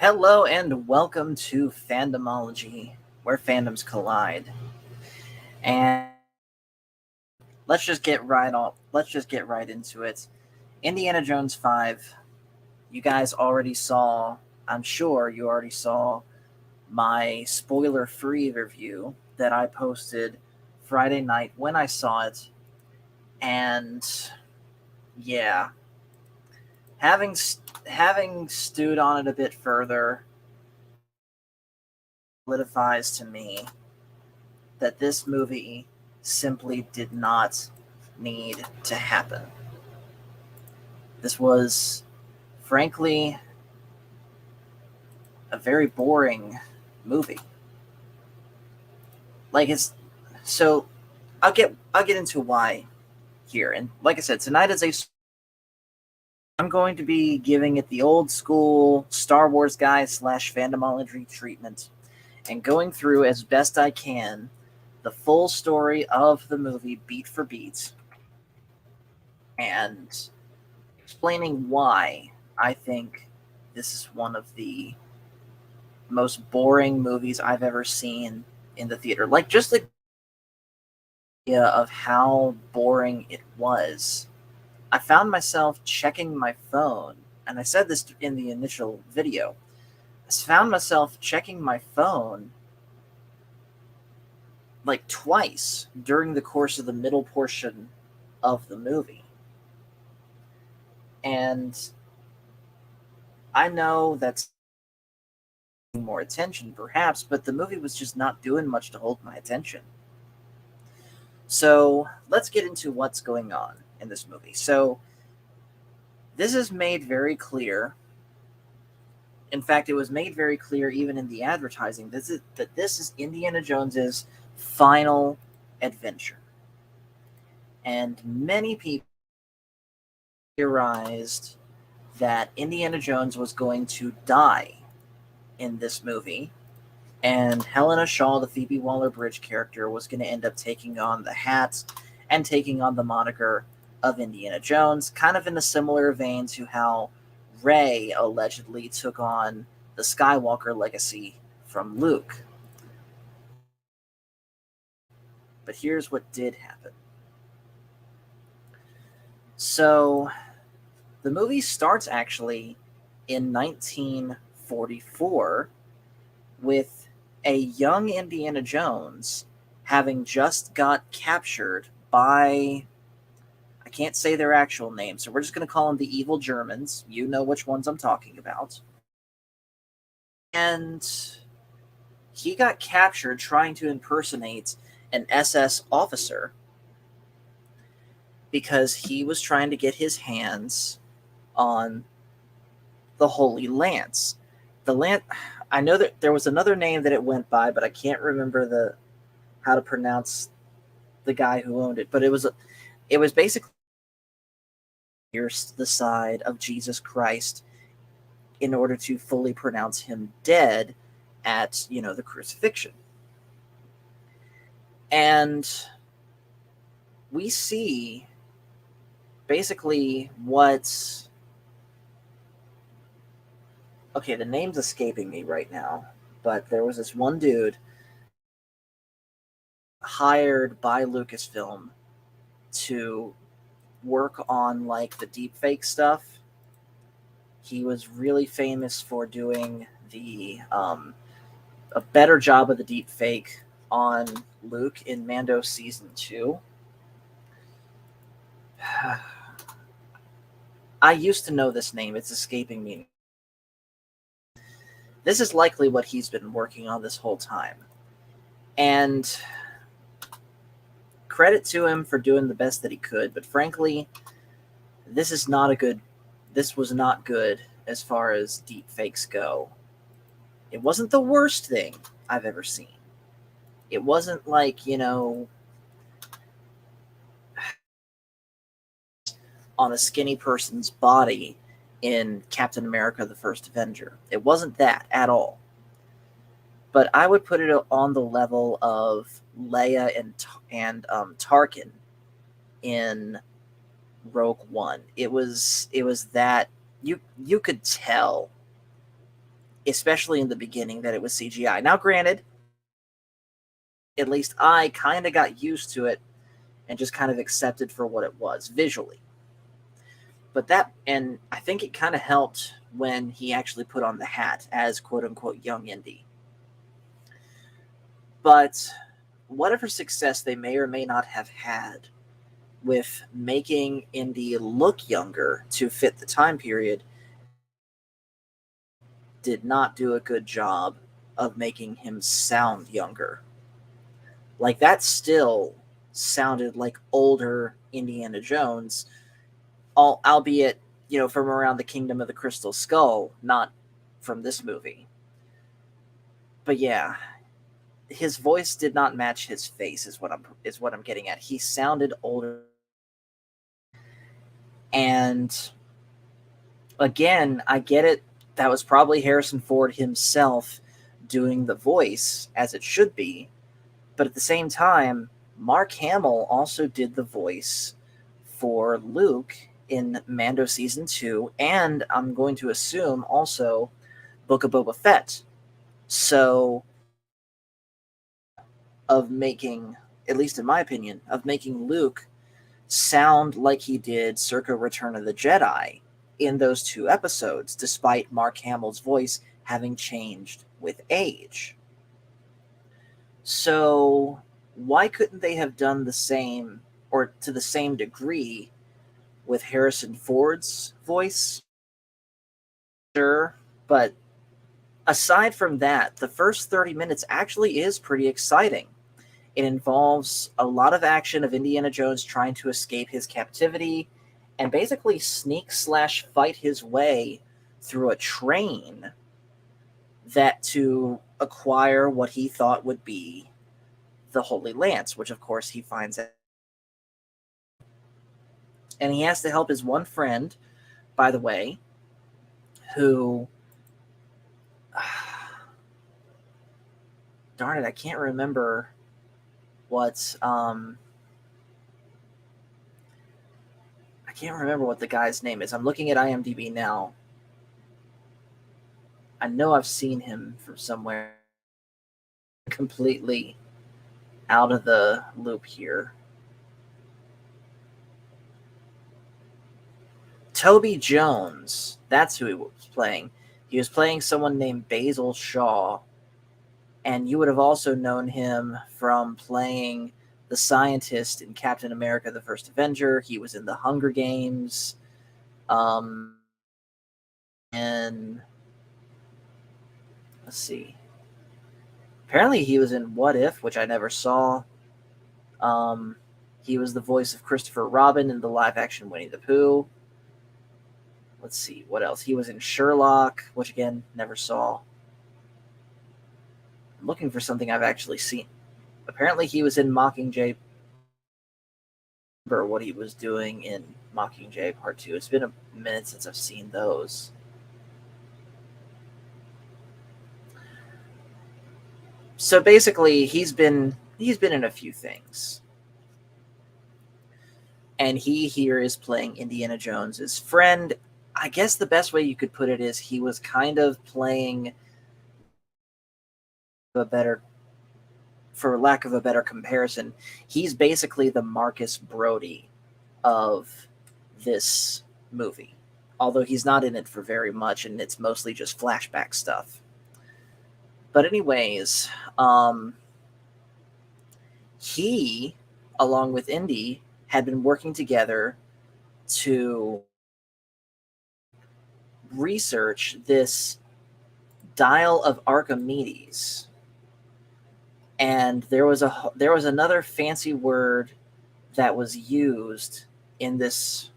Hello and welcome to Fandomology, where fandoms collide. And let's just get right into it. Indiana Jones 5. You guys already saw, I'm sure you already saw my spoiler-free review that I posted Friday night when I saw it. And yeah, having having stewed on it a bit further solidifies to me that this movie simply did not need to happen. This was, frankly, a very boring movie. Like it's so I'll get into why here. And like I said, tonight is a I'm going to be giving it the old school Star Wars guy slash fandomology treatment and going through as best I can the full story of the movie beat for beat and explaining why I think this is one of the most boring movies I've ever seen in the theater. Like, just the idea of how boring it was. I found myself checking my phone, and I said this in the initial video. I found myself checking my phone like twice during the course of the middle portion of the movie. And I know that's more attention perhaps, but the movie was just not doing much to hold my attention. So let's get into what's going on in this movie. So this is made very clear. In fact, it was made very clear even in the advertising that this is Indiana Jones's final adventure. And many people theorized that Indiana Jones was going to die in this movie, and Helena Shaw, the Phoebe Waller-Bridge character, was going to end up taking on the hat and taking on the moniker of Indiana Jones, kind of in a similar vein to how Rey allegedly took on the Skywalker legacy from Luke. But here's what did happen. So, the movie starts actually in 1944 with a young Indiana Jones having just got captured by, I can't say their actual names, so we're just going to call them the evil Germans. You know which ones I'm talking about. And he got captured trying to impersonate an SS officer because he was trying to get his hands on the Holy Lance. The Lance, I know that there was another name that it went by, but I can't remember the how to pronounce the guy who owned it. But it was basically pierced the side of Jesus Christ in order to fully pronounce him dead at the crucifixion. And we see basically what's okay, the name's escaping me right now, but there was this one dude hired by Lucasfilm to work on like the deepfake stuff. He was really famous for doing the a better job of the deepfake on Luke in Mando season 2. I used to know this name, it's escaping me. This is likely what he's been working on this whole time. And credit to him for doing the best that he could, but frankly, this was not good as far as deep fakes go. It wasn't the worst thing I've ever seen. It wasn't like, on a skinny person's body in Captain America the First Avenger. It wasn't that at all. But I would put it on the level of Leia and Tarkin in Rogue One. It was that you could tell especially in the beginning, that it was CGI. Now, granted, at least I kind of got used to it and just kind of accepted for what it was visually. But and I think it kind of helped when he actually put on the hat as quote unquote young Indy. But whatever success they may or may not have had with making Indy look younger to fit the time period, did not do a good job of making him sound younger. Like, that still sounded like older Indiana Jones, albeit, from around the Kingdom of the Crystal Skull, not from this movie. But yeah, his voice did not match his face, is what I'm getting at. He sounded older. And again, I get it. That was probably Harrison Ford himself doing the voice, as it should be. But at the same time, Mark Hamill also did the voice for Luke in Mando Season 2, and I'm going to assume also Book of Boba Fett. So, of making, at least in my opinion, of making Luke sound like he did circa Return of the Jedi in those 2 episodes, despite Mark Hamill's voice having changed with age. So why couldn't they have done the same, or to the same degree, with Harrison Ford's voice? Sure, but aside from that, the first 30 minutes actually is pretty exciting. It involves a lot of action of Indiana Jones trying to escape his captivity and basically sneak/fight his way through a train that to acquire what he thought would be the Holy Lance, which of course he finds out. And he has to help his one friend, by the way, who... darn it, I can't remember what... I can't remember what the guy's name is. I'm looking at IMDb now. I know I've seen him from somewhere. Completely out of the loop here. Toby Jones. That's who he was playing. He was playing someone named Basil Shaw. And you would have also known him from playing the scientist in Captain America: The First Avenger. He was in The Hunger Games. And let's see. Apparently he was in What If, which I never saw. He was the voice of Christopher Robin in the live-action Winnie the Pooh. Let's see, what else? He was in Sherlock, which again, never saw. I'm looking for something I've actually seen. Apparently he was in Mockingjay. What he was doing in Mockingjay Part 2. It's been a minute since I've seen those. So basically, he's been in a few things. And he here is playing Indiana Jones's friend. I guess the best way you could put it is he was kind of playing for lack of a better comparison, he's basically the Marcus Brody of this movie. Although he's not in it for very much, and it's mostly just flashback stuff. But anyways, he, along with Indy, had been working together to research this dial of Archimedes. And there was another fancy word that was used in this.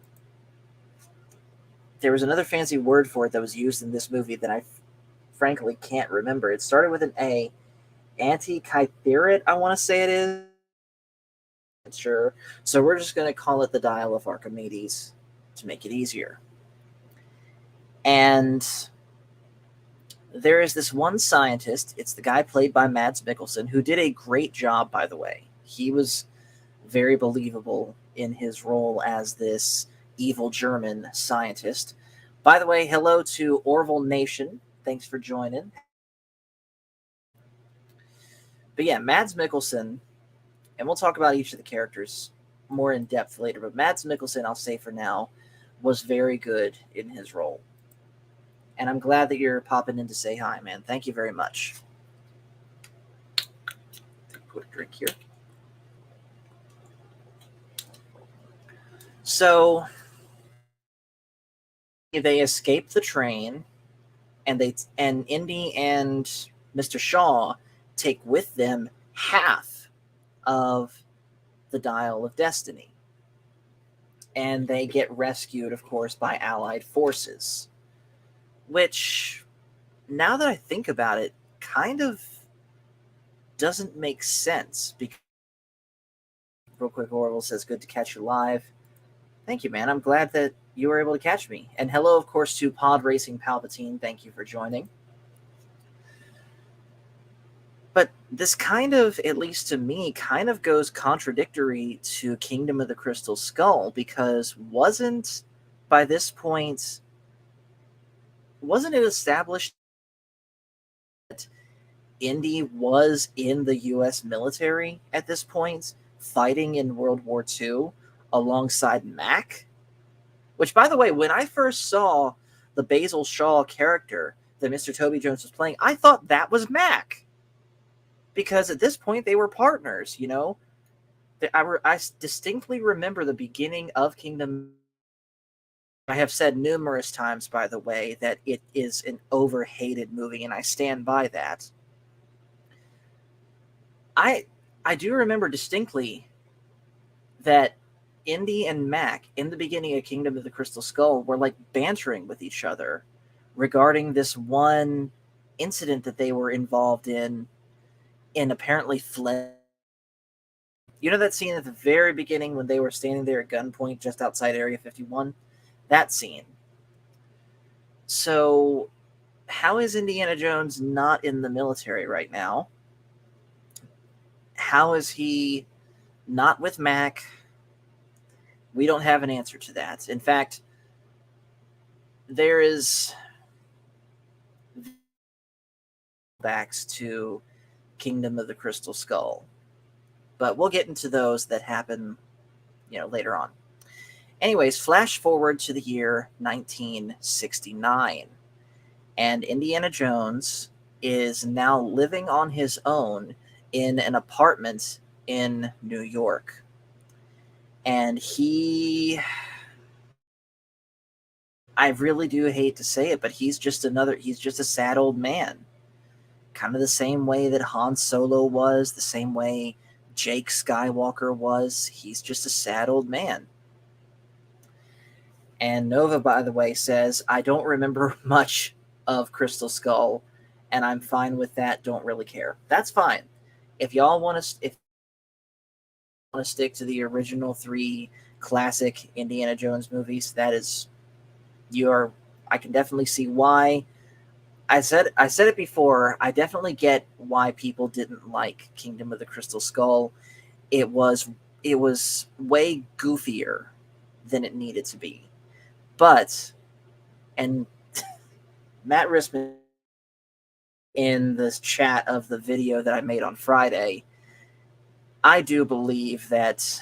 There was another fancy word for it that was used in this movie that I frankly can't remember. It started with an A. Antikythera, I want to say it is. Sure. So we're just going to call it the dial of Archimedes to make it easier. And there is this one scientist, it's the guy played by Mads Mikkelsen, who did a great job, by the way. He was very believable in his role as this evil German scientist. By the way, hello to Orville Nation. Thanks for joining. But yeah, Mads Mikkelsen, and we'll talk about each of the characters more in depth later, but Mads Mikkelsen, I'll say for now, was very good in his role. And I'm glad that you're popping in to say hi, man. Thank you very much. Put a drink here. So they escape the train, and Indy and Mr. Shaw take with them half of the Dial of Destiny. And they get rescued, of course, by Allied forces. Which, now that I think about it, kind of doesn't make sense. Because, real quick, Orville says, good to catch you live. Thank you, man. I'm glad that you were able to catch me. And hello, of course, to Pod Racing Palpatine. Thank you for joining. But this kind of, at least to me, kind of goes contradictory to Kingdom of the Crystal Skull, because wasn't it established that Indy was in the U.S. military at this point, fighting in World War II alongside Mac? Which, by the way, when I first saw the Basil Shaw character that Mr. Toby Jones was playing, I thought that was Mac. Because at this point, they were partners, you know? I distinctly remember the beginning of Kingdom. I have said numerous times, by the way, that it is an overhated movie, and I stand by that. I do remember distinctly that Indy and Mac, in the beginning of Kingdom of the Crystal Skull, were like bantering with each other regarding this one incident that they were involved in apparently fled. You know that scene at the very beginning when they were standing there at gunpoint just outside Area 51? That scene. So, how is Indiana Jones not in the military right now? How is he not with Mac? We don't have an answer to that. In fact, there is backs to Kingdom of the Crystal Skull. But we'll get into those that happen, later on. Anyways, flash forward to the year 1969. And Indiana Jones is now living on his own in an apartment in New York. And I really do hate to say it, but he's just a sad old man. Kind of the same way that Han Solo was, the same way Jake Skywalker was. He's just a sad old man. And Nova, by the way, says, I don't remember much of Crystal Skull, and I'm fine with that. Don't really care. That's fine. If y'all want to stick to the original 3 classic Indiana Jones movies, I can definitely see why. I said it before. I definitely get why people didn't like Kingdom of the Crystal Skull. It was way goofier than it needed to be. But, and Matt Risman in this chat of the video that I made on Friday, I do believe that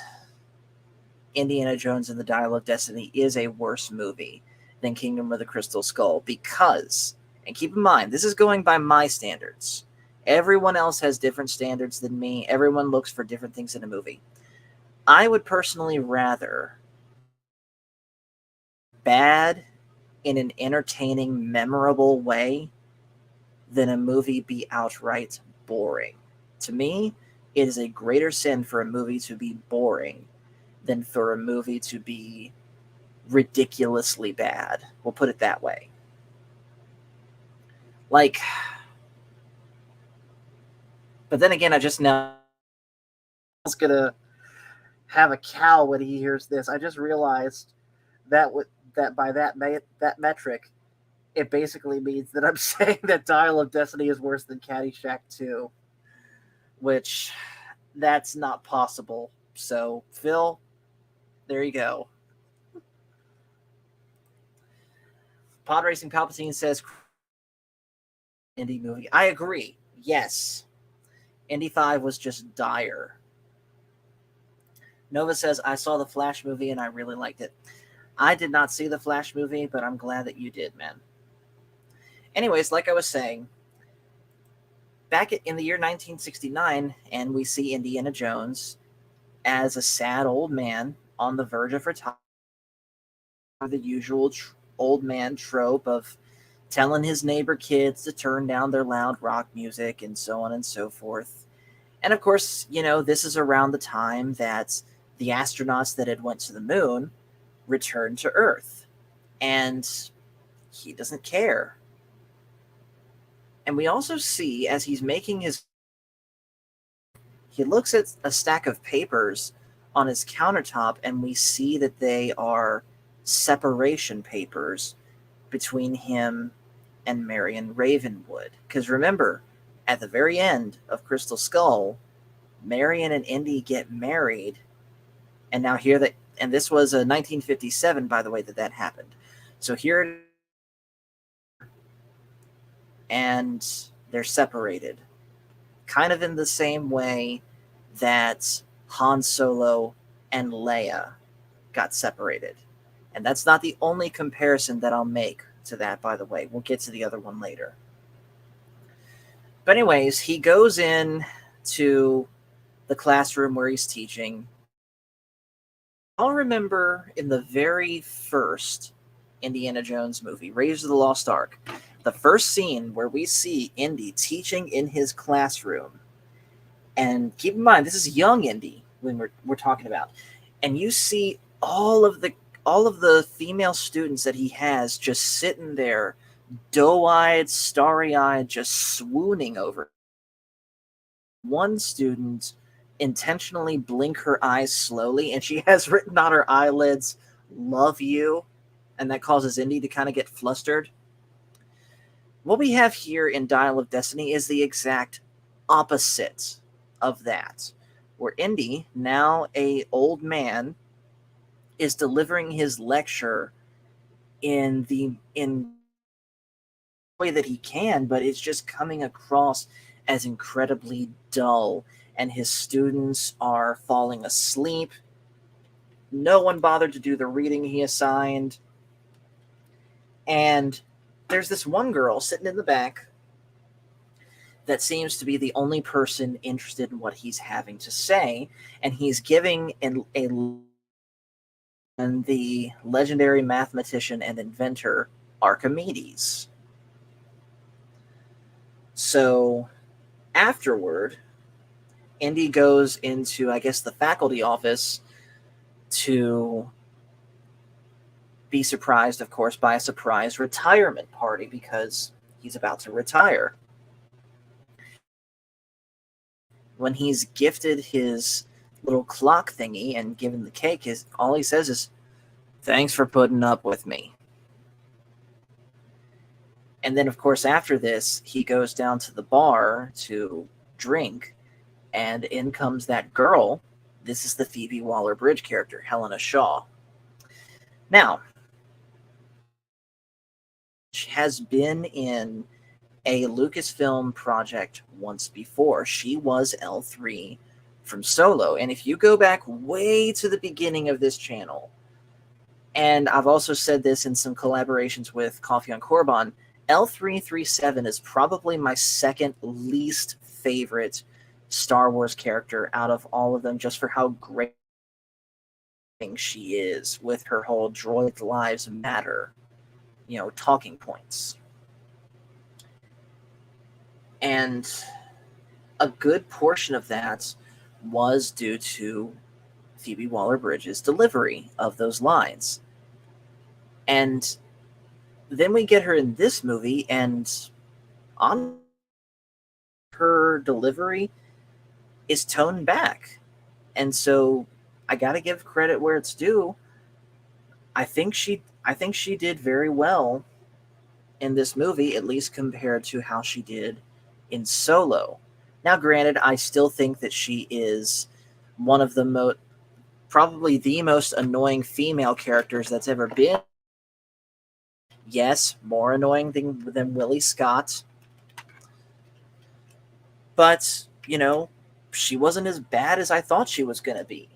Indiana Jones and the Dial of Destiny is a worse movie than Kingdom of the Crystal Skull because, and keep in mind, this is going by my standards. Everyone else has different standards than me. Everyone looks for different things in a movie. I would personally rather bad in an entertaining, memorable way than a movie be outright boring. To me, it is a greater sin for a movie to be boring than for a movie to be ridiculously bad. We'll put it that way. Like, but then again, I just know I was gonna have a cow when he hears this. I just realized that by that metric, it basically means that I'm saying that Dial of Destiny is worse than Caddyshack 2, which that's not possible. So, Phil, there you go. Pod Racing Palpatine says Indy movie. I agree. Yes. Indy 5 was just dire. Nova says, I saw the Flash movie and I really liked it. I did not see the Flash movie, but I'm glad that you did, man. Anyways, like I was saying, back in the year 1969, and we see Indiana Jones as a sad old man on the verge of retirement, the usual old man trope of telling his neighbor kids to turn down their loud rock music and so on and so forth. And of course, this is around the time that the astronauts that had went to the moon returned to Earth. And he doesn't care. And we also see, as he's making he looks at a stack of papers on his countertop, and we see that they are separation papers between him and Marion Ravenwood. Because remember, at the very end of Crystal Skull, Marion and Indy get married, and now and this was a 1957, by the way, that happened. So here, and they're separated, kind of in the same way that Han Solo and Leia got separated. And that's not the only comparison that I'll make to that, by the way. We'll get to the other one later. But anyways, he goes in to the classroom where he's teaching. I'll remember in the very first Indiana Jones movie, Raiders of the Lost Ark, the first scene where we see Indy teaching in his classroom. And keep in mind, this is young Indy when we're talking about. And you see all of the female students that he has just sitting there, doe-eyed, starry-eyed, just swooning over. One student intentionally blink her eyes slowly, and she has written on her eyelids, "Love you," and that causes Indy to kind of get flustered. What we have here in Dial of Destiny is the exact opposite of that, where Indy, now a old man, is delivering his lecture in the way that he can, but it's just coming across as incredibly dull, and his students are falling asleep. No one bothered to do the reading he assigned. And there's this one girl sitting in the back that seems to be the only person interested in what he's having to say, and he's giving the legendary mathematician and inventor Archimedes. So afterward, Indy goes into, I guess, the faculty office to be surprised, of course, by a surprise retirement party because he's about to retire. When he's gifted his little clock thingy and given the cake, all he says is, "Thanks for putting up with me." And then, of course, after this, he goes down to the bar to drink, and in comes that girl. This is the Phoebe Waller-Bridge character, Helena Shaw. Now, she has been in a Lucasfilm project once before. She was L3 from Solo. And if you go back way to the beginning of this channel, and I've also said this in some collaborations with Coffee on Korriban, L337 is probably my second least favorite Star Wars character out of all of them, just for how great she is with her whole droid lives matter, talking points. And a good portion of that was due to Phoebe Waller-Bridge's delivery of those lines. And then we get her in this movie, and on her delivery is toned back. And so I got to give credit where it's due. I think she did very well in this movie, at least compared to how she did in Solo. Now, granted, I still think that she is one of the probably the most annoying female characters that's ever been. Yes, more annoying than Willie Scott. But, she wasn't as bad as I thought she was going to be.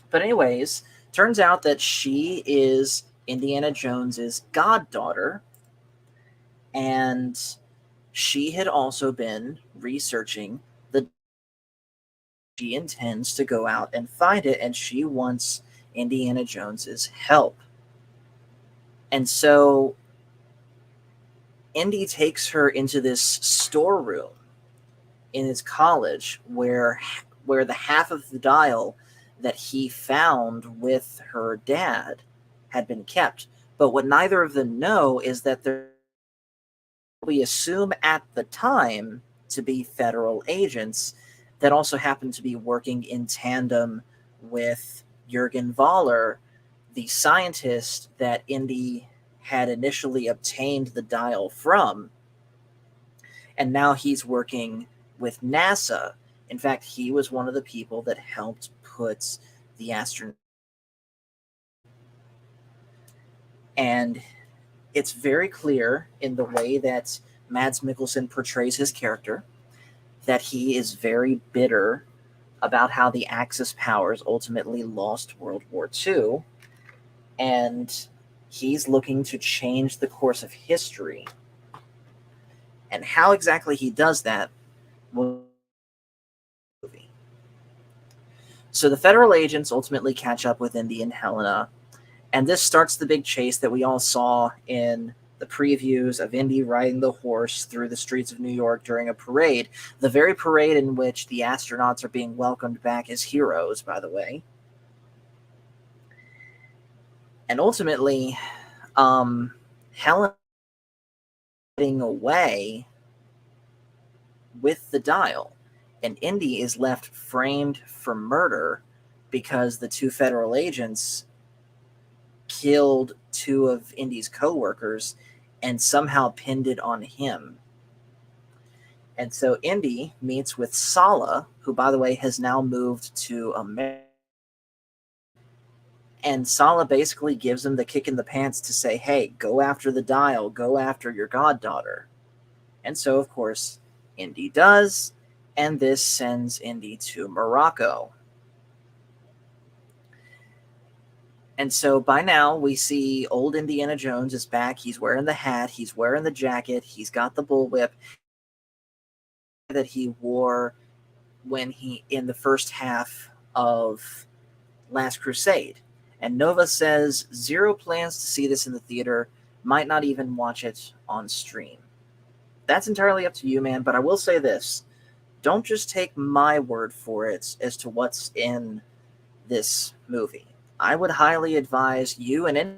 But anyways, turns out that she is Indiana Jones's goddaughter, and she had also been researching the she intends to go out and find it, and she wants Indiana Jones's help. And so Indy takes her into this storeroom in his college where the half of the dial that he found with her dad had been kept. But what neither of them know is that we assume at the time to be federal agents that also happened to be working in tandem with Jürgen Voller, the scientist that Indy had initially obtained the dial from. And now he's working with NASA. In fact, he was one of the people that helped put the astronaut. And it's very clear in the way that Mads Mikkelsen portrays his character that he is very bitter about how the Axis powers ultimately lost World War II, and he's looking to change the course of history. And how exactly he does that will movie. So the federal agents ultimately catch up with Indy and Helena, and this starts the big chase that we all saw in the previews of Indy riding the horse through the streets of New York during a parade, the very parade in which the astronauts are being welcomed back as heroes, by the way. And ultimately, Helen getting away with the dial, and Indy is left framed for murder because the two federal agents killed two of Indy's co-workers and somehow pinned it on him. And so Indy meets with Sala, who, by the way, has now moved to America. And Sala basically gives him the kick in the pants to say, hey, go after the dial, go after your goddaughter. And so, of course, Indy does, and this sends Indy to Morocco. And so by now we see old Indiana Jones is back. He's wearing the hat, he's wearing the jacket, he's got the bullwhip that he wore when he in the first half of Last Crusade. And Nova says zero plans to see this in the theater, might not even watch it on stream. That's entirely up to you, man, but I will say this. Don't just take my word for it as to what's in this movie. I would highly advise you and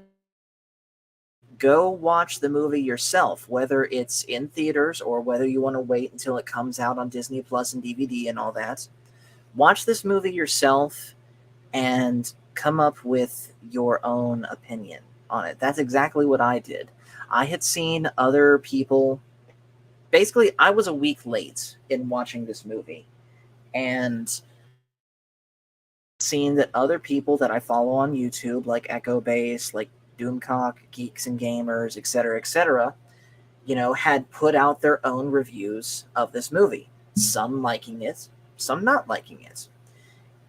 go watch the movie yourself, whether it's in theaters or whether you want to wait until it comes out on Disney Plus and DVD and all that. Watch this movie yourself and come up with your own opinion on it. That's exactly what I did. I had seen other people. Basically, I was a week late in watching this movie, and seen that other people that I follow on YouTube, like Echo Base, like Doomcock, Geeks and Gamers, etc., had put out their own reviews of this movie. Some liking it, some not liking it.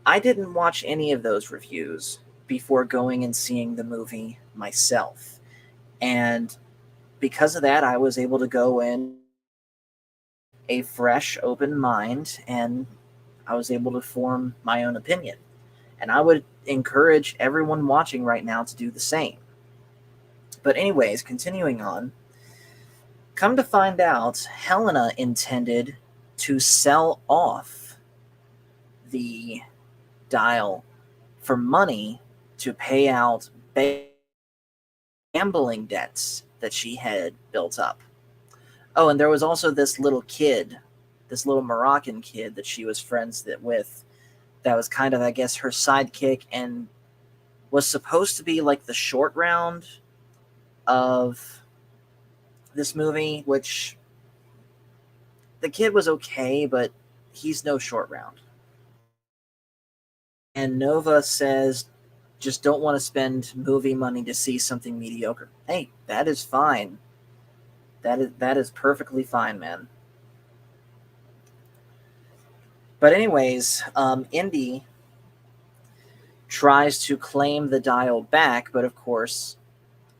I didn't watch any of those reviews before going and seeing the movie myself. And because of that, I was able to go in a fresh, open mind, and I was able to form my own opinion. And I would encourage everyone watching right now to do the same. But anyways, continuing on, come to find out, Helena intended to sell off the dial for money to pay out gambling debts that she had built up. Oh, and there was also this little Moroccan kid that she was friends with, that was kind of, I guess, her sidekick and was supposed to be like the short round of this movie, which the kid was okay, but he's no short round. And Nova says, just don't want to spend movie money to see something mediocre. Hey, that is fine. That is perfectly fine, man. But anyways, Indy tries to claim the dial back, but of course,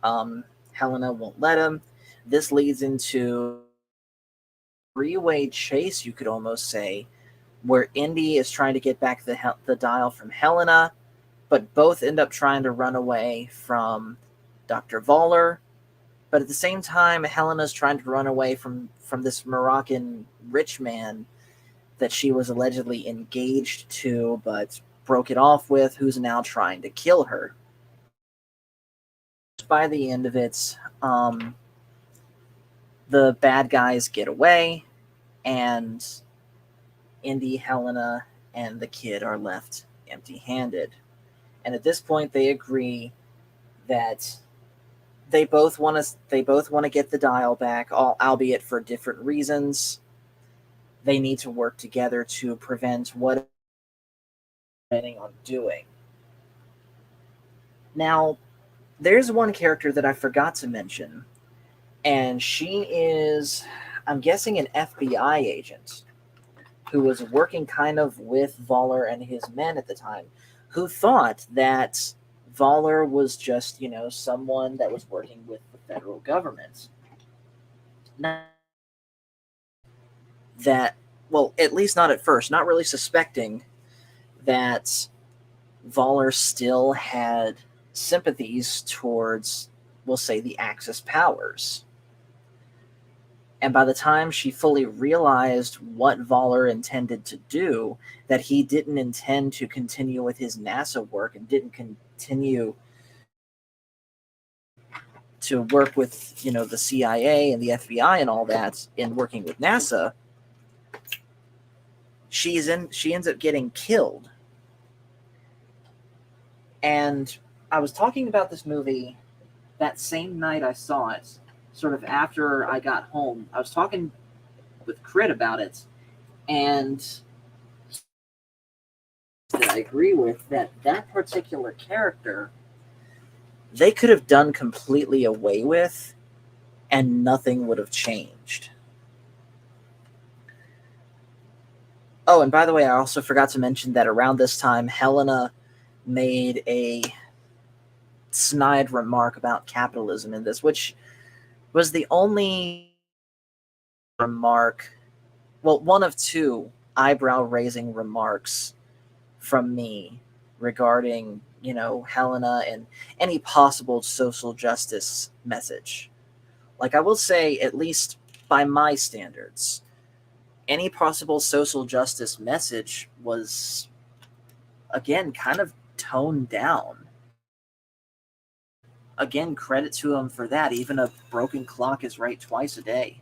Helena won't let him. This leads into a three-way chase, you could almost say, where Indy is trying to get back the dial from Helena, but both end up trying to run away from Dr. Voller. But at the same time, Helena's trying to run away from this Moroccan rich man that she was allegedly engaged to, but broke it off with, who's now trying to kill her. By the end of it, the bad guys get away, and Indy, Helena, and the kid are left empty-handed. And at this point, they agree that they both want to get the dial back, albeit for different reasons. They need to work together to prevent what they're planning on doing. Now, there's one character that I forgot to mention, and she is, I'm guessing, an FBI agent who was working kind of with Voller and his men at the time, who thought that Voller was just, someone that was working with the federal government. Not that, well, at least not at first, not really suspecting that Voller still had sympathies towards, we'll say, the Axis powers. And by the time she fully realized what Voller intended to do, that he didn't intend to continue with his NASA work and didn't continue to work with, the CIA and the FBI and all that in working with NASA, she ends up getting killed. And I was talking about this movie that same night I saw it, sort of after I got home. I was talking with Crit about it, and that I agree with that particular character, they could have done completely away with, and nothing would have changed. Oh, and by the way, I also forgot to mention that around this time, Helena made a snide remark about capitalism in this, which was the only remark, well, one of two eyebrow-raising remarks from me regarding, Helena and any possible social justice message. Like, I will say, at least by my standards, any possible social justice message was, again, kind of toned down. Again, credit to him for that. Even a broken clock is right twice a day.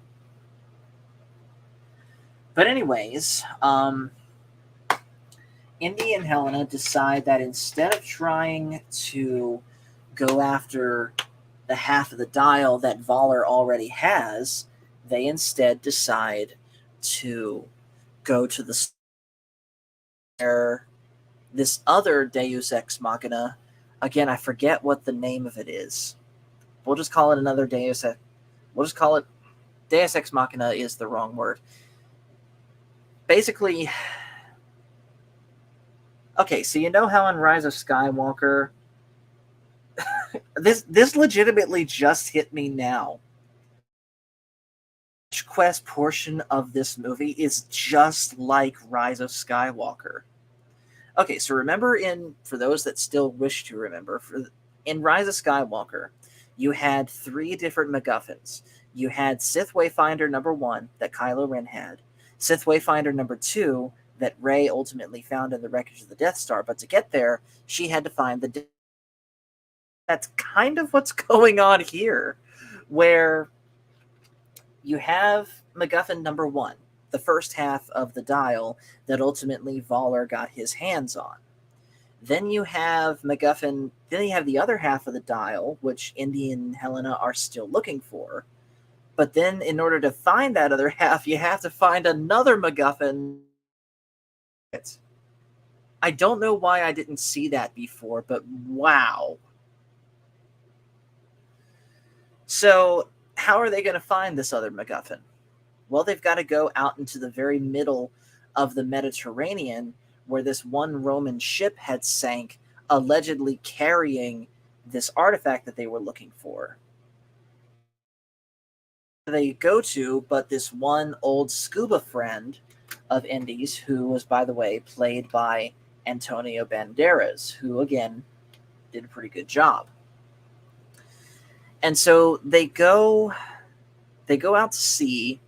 But anyways, Indy and Helena decide that instead of trying to go after the half of the dial that Voller already has, they instead decide to go to this other Deus Ex Machina. Again, I forget what the name of it is. We'll just call it another Deus Ex. We'll just call it Deus Ex Machina is the wrong word. Basically, okay, so you know how in Rise of Skywalker, this legitimately just hit me now. The quest portion of this movie is just like Rise of Skywalker. Okay, so remember for those that still wish to remember, in Rise of Skywalker, you had 3 different MacGuffins. You had Sith Wayfinder number 1 that Kylo Ren had, Sith Wayfinder number 2 that Rey ultimately found in the wreckage of the Death Star, but to get there, she had to find the... That's kind of what's going on here, where you have MacGuffin number 1, the first half of the dial that ultimately Voller got his hands on. Then you have MacGuffin, then you have the other half of the dial, which Indy and Helena are still looking for. But then in order to find that other half, you have to find another MacGuffin. I don't know why I didn't see that before, but wow. So how are they going to find this other MacGuffin? Well, they've got to go out into the very middle of the Mediterranean where this one Roman ship had sank, allegedly carrying this artifact that they were looking for. They go to, but this one old scuba friend of Indy's, who was, by the way, played by Antonio Banderas, who again did a pretty good job. And so they go out to sea,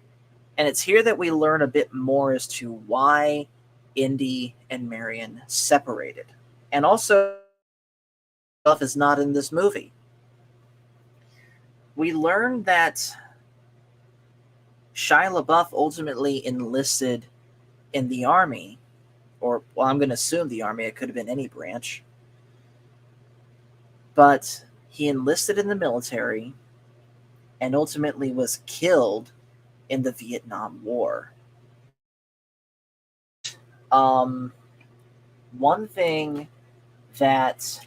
and it's here that we learn a bit more as to why Indy and Marion separated. And also, stuff is not in this movie. We learn that Shia LaBeouf ultimately enlisted in the army, or, well, I'm going to assume the army, it could have been any branch, but he enlisted in the military and ultimately was killed in the Vietnam War. One thing that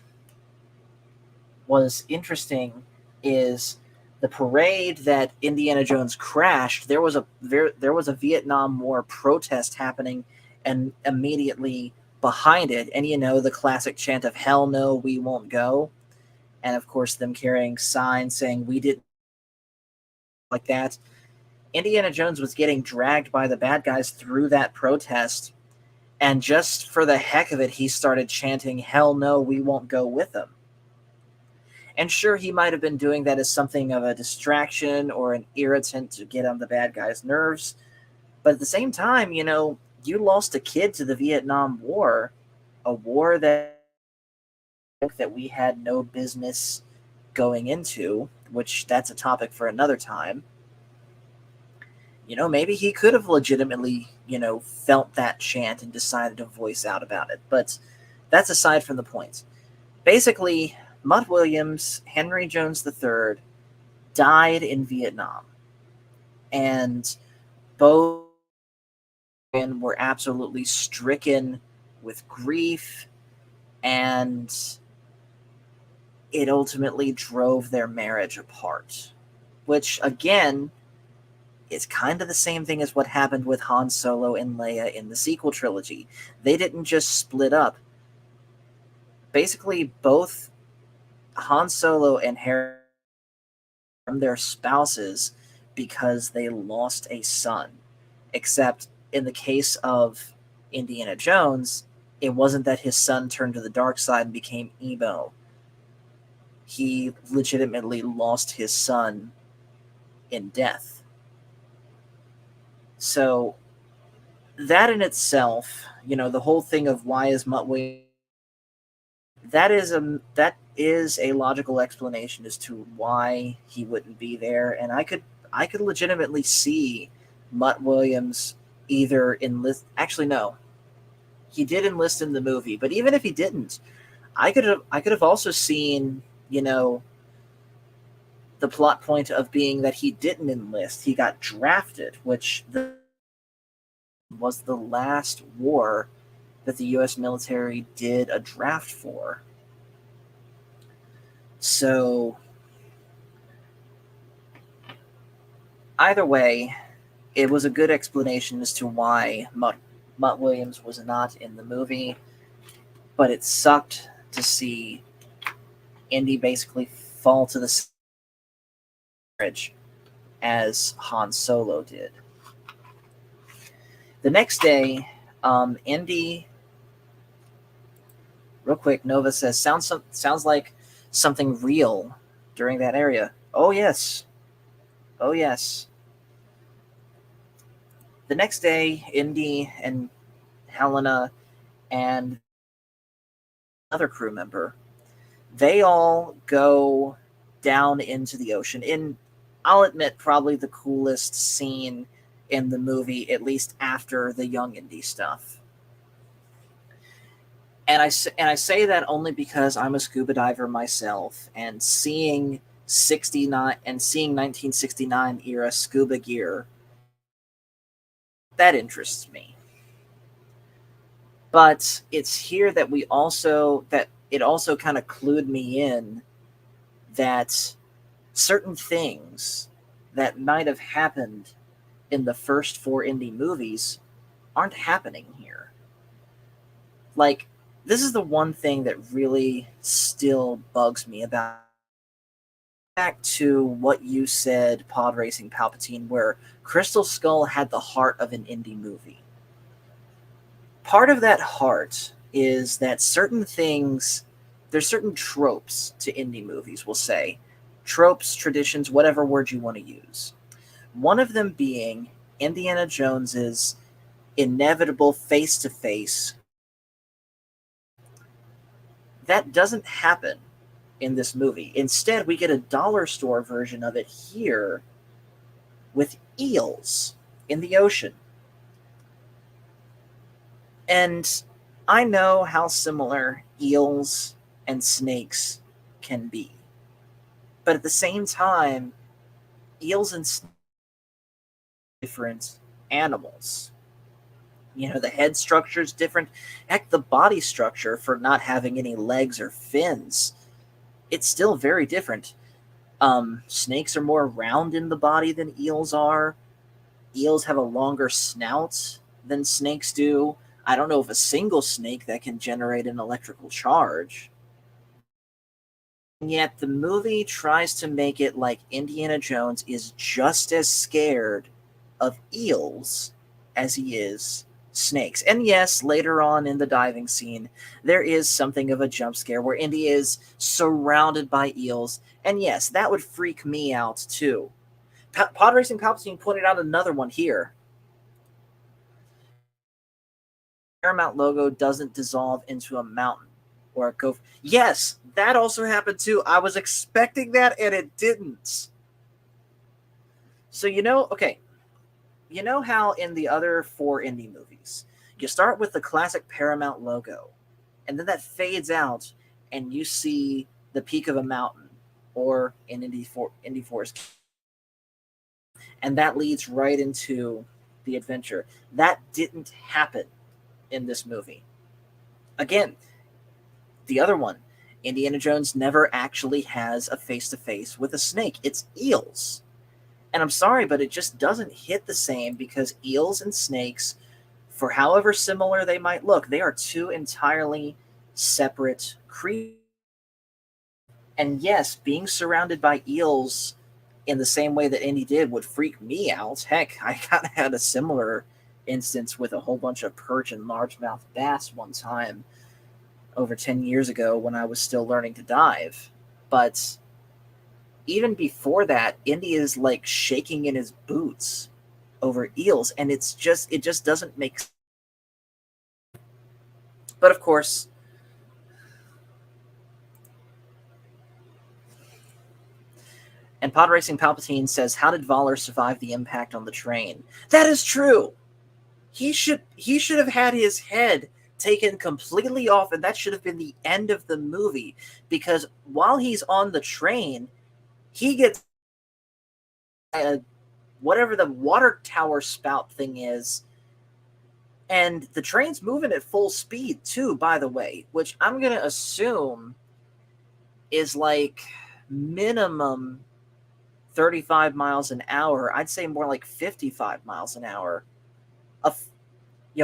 was interesting is the parade that Indiana Jones crashed. There was a Vietnam War protest happening, and immediately behind it, and the classic chant of "Hell no, we won't go," and of course them carrying signs saying "We didn't," like that. Indiana Jones was getting dragged by the bad guys through that protest, and just for the heck of it, he started chanting "Hell no, we won't go" with them. And sure, he might have been doing that as something of a distraction or an irritant to get on the bad guys' nerves. But at the same time, you lost a kid to the Vietnam War, a war that we had no business going into, which that's a topic for another time. Maybe he could have legitimately, felt that chant and decided to voice out about it. But that's aside from the point. Basically, Mutt Williams, Henry Jones III, died in Vietnam. And both were absolutely stricken with grief, and it ultimately drove their marriage apart. Which, again, is kind of the same thing as what happened with Han Solo and Leia in the sequel trilogy. They didn't just split up. Basically, both Han Solo and Harry from their spouses because they lost a son. Except in the case of Indiana Jones, it wasn't that his son turned to the dark side and became emo. He legitimately lost his son in death. So that in itself, the whole thing of why is Mutt Williams, that is a logical explanation as to why he wouldn't be there, and I could legitimately see Mutt Williams either enlist. Actually, no, he did enlist in the movie, but even if he didn't, I could have also seen the plot point of being that he didn't enlist, he got drafted, which was the last war that the U.S. military did a draft for. So either way, it was a good explanation as to why Mutt Williams was not in the movie, but it sucked to see Indy basically fall to the marriage as Han Solo did. The next day, Indy, real quick, Nova says, sounds like something real during that area. Oh, yes. Oh, yes. The next day, Indy and Helena and another crew member, they all go down into the ocean in, I'll admit, probably the coolest scene in the movie, at least after the young Indy stuff. And I say that only because I'm a scuba diver myself, and seeing 1969 era scuba gear, that interests me. But it's here that it also kind of clued me in that certain things that might have happened in the first 4 Indy movies aren't happening here. Like, this is the one thing that really still bugs me about. Back to what you said, Pod Racing Palpatine, where Crystal Skull had the heart of an indie movie. Part of that heart is that certain things, there's certain tropes to indie movies, we'll say. Tropes, traditions, whatever word you want to use. One of them being Indiana Jones's inevitable face to face. That doesn't happen in this movie. Instead, we get a dollar store version of it here with eels in the ocean. And I know how similar eels and snakes can be. But at the same time, eels and snakes are different animals. You know, the head structure is different. Heck, the body structure, for not having any legs or fins, it's still very different. Snakes are more round in the body than eels are. Eels have a longer snout than snakes do. I don't know of a single snake that can generate an electrical charge. And yet the movie tries to make it like Indiana Jones is just as scared of eels as he is snakes. And yes, later on in the diving scene, there is something of a jump scare where Indy is surrounded by eels. And yes, that would freak me out too. Pod Racing Palpatine pointed out another one here. Paramount logo doesn't dissolve into a mountain or a cove. Yes, that also happened too. I was expecting that and it didn't. So, okay, you know how in the other 4 indie movies, you start with the classic Paramount logo, and then that fades out, and you see the peak of a mountain, or in Indy 4's, and that leads right into the adventure. That didn't happen in this movie. Again, the other one, Indiana Jones never actually has a face-to-face with a snake. It's eels. And I'm sorry, but it just doesn't hit the same because eels and snakes, for however similar they might look, they are two entirely separate creatures. And yes, being surrounded by eels in the same way that Indy did would freak me out. Heck, I kind of had a similar instance with a whole bunch of perch and largemouth bass one time over 10 years ago when I was still learning to dive. But even before that, Indy is like shaking in his boots over eels, and it just doesn't make sense. But of course, and Pod Racing Palpatine says, "How did Voller survive the impact on the train?" That is true. He should have had his head taken completely off, and that should have been the end of the movie. Because while he's on the train, he gets whatever the water tower spout thing is, and the train's moving at full speed too, by the way, which I'm gonna assume is like minimum 35 miles an hour. I'd say more like 55 miles an hour. Of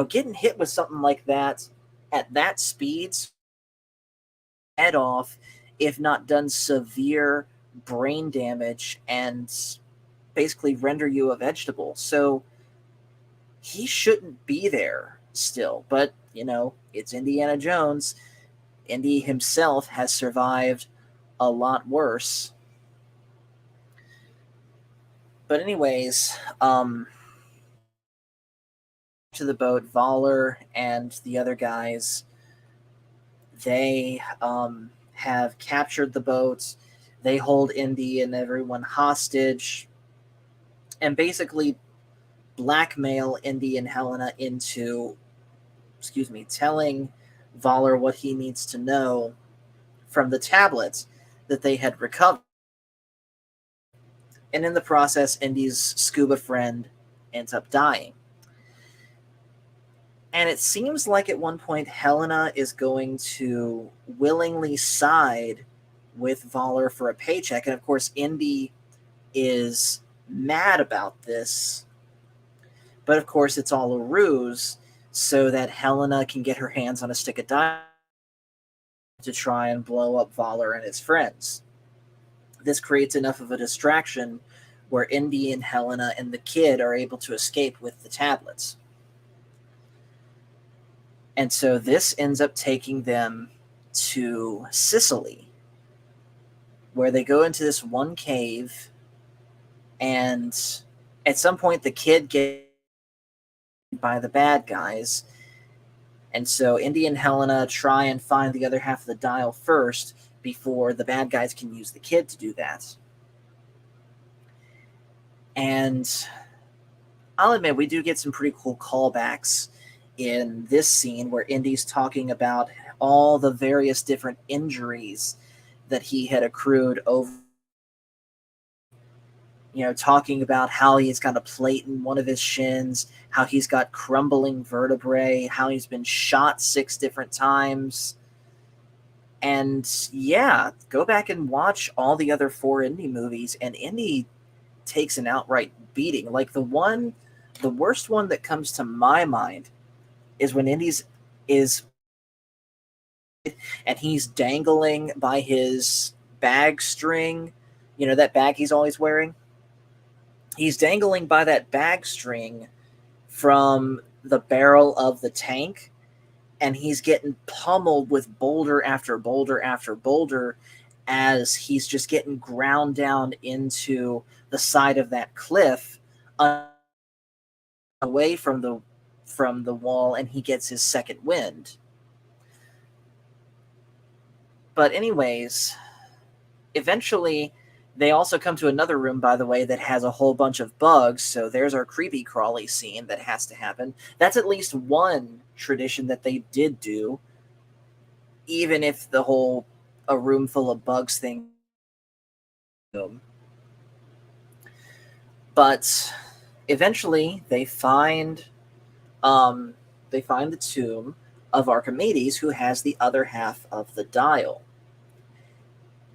getting hit with something like that at that speeds, head off, if not done severe brain damage and basically render you a vegetable. So he shouldn't be there still. But, it's Indiana Jones. Indy himself has survived a lot worse. But anyways, to the boat, Voller and the other guys, they have captured the boat. They hold Indy and everyone hostage and basically blackmail Indy and Helena into, telling Voller what he needs to know from the tablets that they had recovered. And in the process, Indy's scuba friend ends up dying. And it seems like at one point Helena is going to willingly side with Voller for a paycheck. And of course, Indy is mad about this. But of course, it's all a ruse. so that Helena can get her hands on a stick of dynamite to try and blow up Voller and his friends. This creates enough of a distraction where Indy and Helena and the kid are able to escape with the tablets. And so this ends up taking them to Sicily, where they go into this one cave, and at some point the kid gets by the bad guys. And so Indy and Helena try and find the other half of the dial first before the bad guys can use the kid to do that. And I'll admit, we do get some pretty cool callbacks in this scene where Indy's talking about all the various different injuries that he had accrued over, talking about how he's got a plate in one of his shins, how he's got crumbling vertebrae, how he's been shot 6 different times. And yeah, go back and watch all the other 4 Indy movies, and Indy takes an outright beating. Like the worst one that comes to my mind is when Indy's is and he's dangling by his bag string, that bag he's always wearing. He's dangling by that bag string from the barrel of the tank, and he's getting pummeled with boulder after boulder after boulder as he's just getting ground down into the side of that cliff away from the wall, and he gets his second wind. But anyways, eventually they also come to another room, by the way, that has a whole bunch of bugs. So there's our creepy crawly scene that has to happen. That's at least one tradition that they did do, even if the whole a room full of bugs thing. But eventually they find the tomb of Archimedes, who has the other half of the dial.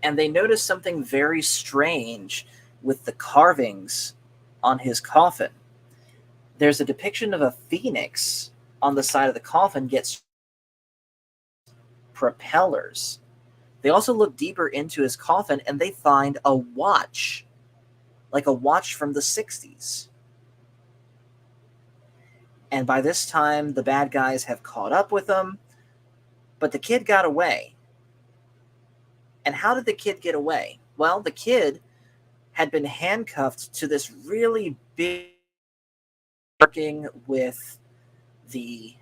And they notice something very strange with the carvings on his coffin. There's a depiction of a phoenix on the side of the coffin gets propellers. They also look deeper into his coffin, and they find a watch, like a watch from the 60s. And by this time, the bad guys have caught up with them, but the kid got away. And how did the kid get away? Well, the kid had been handcuffed to this really big working with the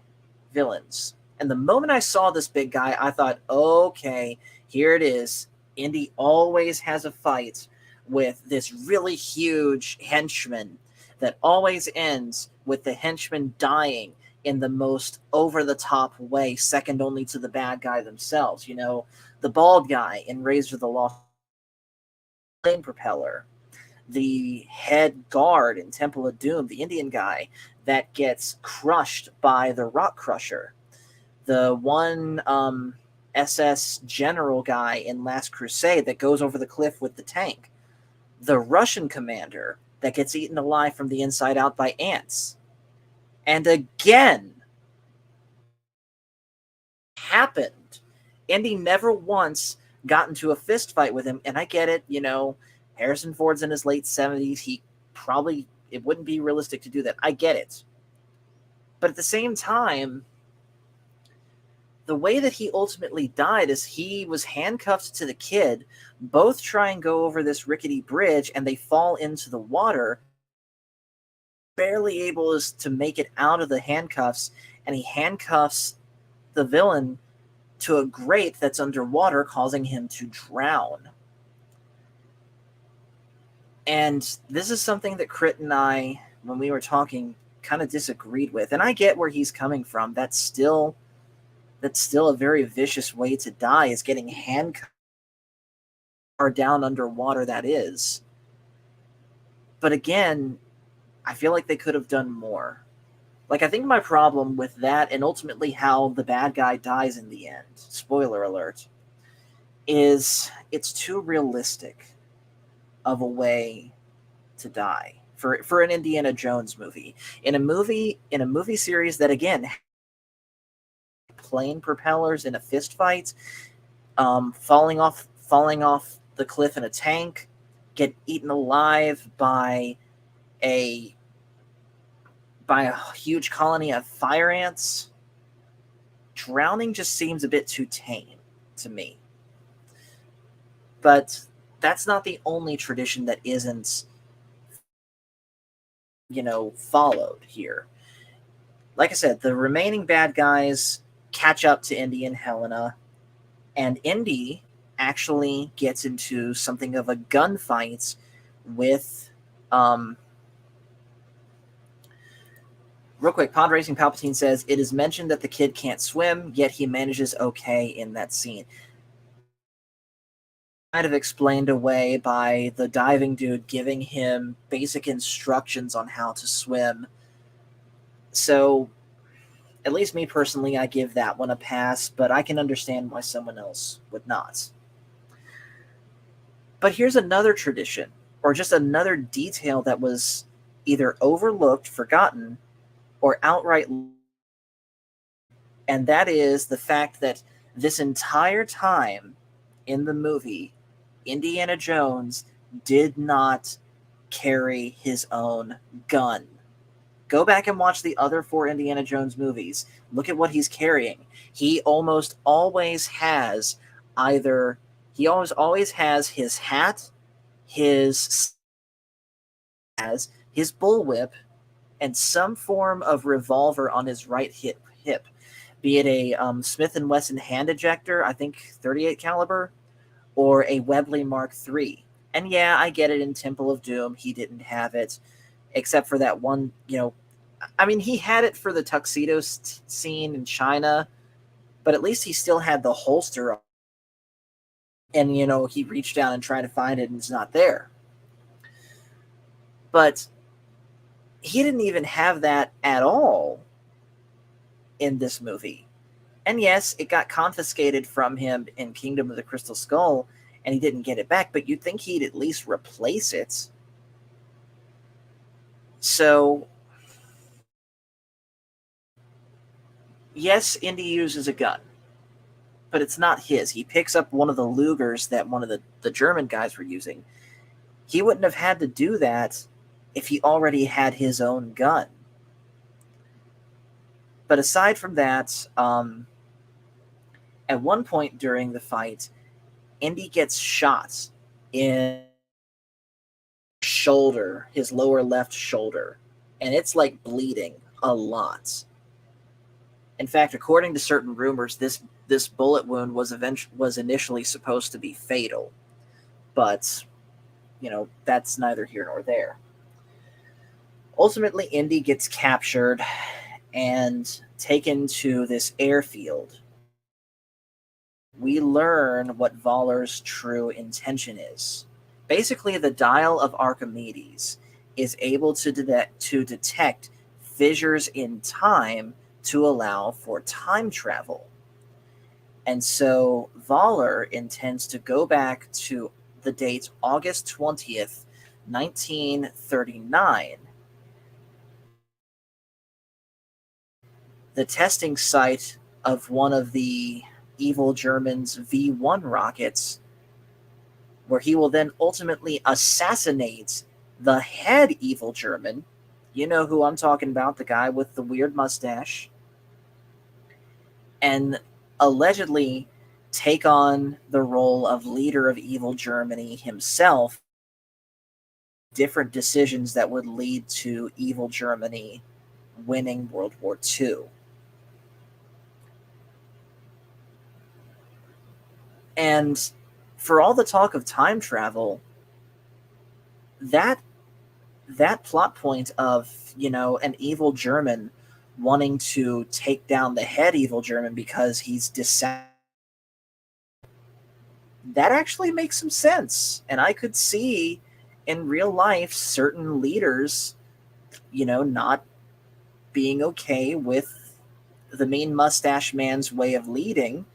villains. And the moment I saw this big guy, I thought, okay, here it is. Indy always has a fight with this really huge henchman that always ends with the henchman dying in the most over-the-top way, second only to the bad guy themselves. The bald guy in Razor the Lost Flame Propeller, the head guard in Temple of Doom, the Indian guy that gets crushed by the Rock Crusher, the one SS general guy in Last Crusade that goes over the cliff with the tank, the Russian commander that gets eaten alive from the inside out by ants. And again, happened. Indy never once got into a fist fight with him, and I get it, Harrison Ford's in his late 70s. It wouldn't be realistic to do that. I get it. But at the same time, the way that he ultimately died is he was handcuffed to the kid. Both try and go over this rickety bridge, and they fall into the water. Barely able to make it out of the handcuffs, and he handcuffs the villain to a grate that's underwater, causing him to drown. And this is something that Crit and I, when we were talking, kind of disagreed with. And I get where he's coming from. That's still a very vicious way to die, is getting handcuffed or down underwater, that is. But again, I feel like they could have done more. Like, I think my problem with that, and ultimately how the bad guy dies in the end, spoiler alert, is it's too realistic of a way to die. for an Indiana Jones movie. In a movie series that, again, plane propellers in a fist fight, falling off the cliff in a tank, get eaten alive a by a huge colony of fire ants. Drowning just seems a bit too tame to me. But that's not the only tradition that isn't, followed here. Like I said, the remaining bad guys catch up to Indy and Helena, and Indy actually gets into something of a gunfight with, real quick, Pod Racing Palpatine says, it is mentioned that the kid can't swim, yet he manages okay in that scene. Kind of explained away by the diving dude giving him basic instructions on how to swim. So, at least me personally, I give that one a pass, but I can understand why someone else would not. But here's another tradition, or just another detail that was either overlooked, forgotten, or outright, and that is the fact that this entire time in the movie, Indiana Jones did not carry his own gun. Go back and watch the other 4 Indiana Jones movies. Look at what he's carrying. He almost always has always has his hat, his bullwhip, and some form of revolver on his right hip, be it a Smith & Wesson hand ejector, I think 38 caliber, or a Webley Mark III. And yeah, I get it, in Temple of Doom, he didn't have it, except for that one, I mean, he had it for the tuxedo scene in China, but at least he still had the holster on. And, he reached down and tried to find it, and it's not there. But he didn't even have that at all in this movie. And yes, it got confiscated from him in Kingdom of the Crystal Skull, and he didn't get it back, but you'd think he'd at least replace it. So, yes, Indy uses a gun, but it's not his. He picks up one of the Lugers that one of the German guys were using. He wouldn't have had to do that if he already had his own gun. But aside from that, at one point during the fight, Indy gets shot in shoulder, his lower left shoulder, and it's like bleeding a lot. In fact, according to certain rumors, this bullet wound was initially supposed to be fatal, but that's neither here nor there. Ultimately, Indy gets captured and taken to this airfield. We learn what Voller's true intention is. Basically, the dial of Archimedes is able to detect fissures in time to allow for time travel. And so Voller intends to go back to the date August 20th, 1939, the testing site of one of the evil Germans' V-1 rockets, where he will then ultimately assassinate the head evil German. You know who I'm talking about, the guy with the weird mustache. And allegedly take on the role of leader of evil Germany himself. Different decisions that would lead to evil Germany winning World War II. And for all the talk of time travel, that plot point of, an evil German wanting to take down the head evil German because he's that actually makes some sense. And I could see in real life certain leaders, not being okay with the mean mustache man's way of leading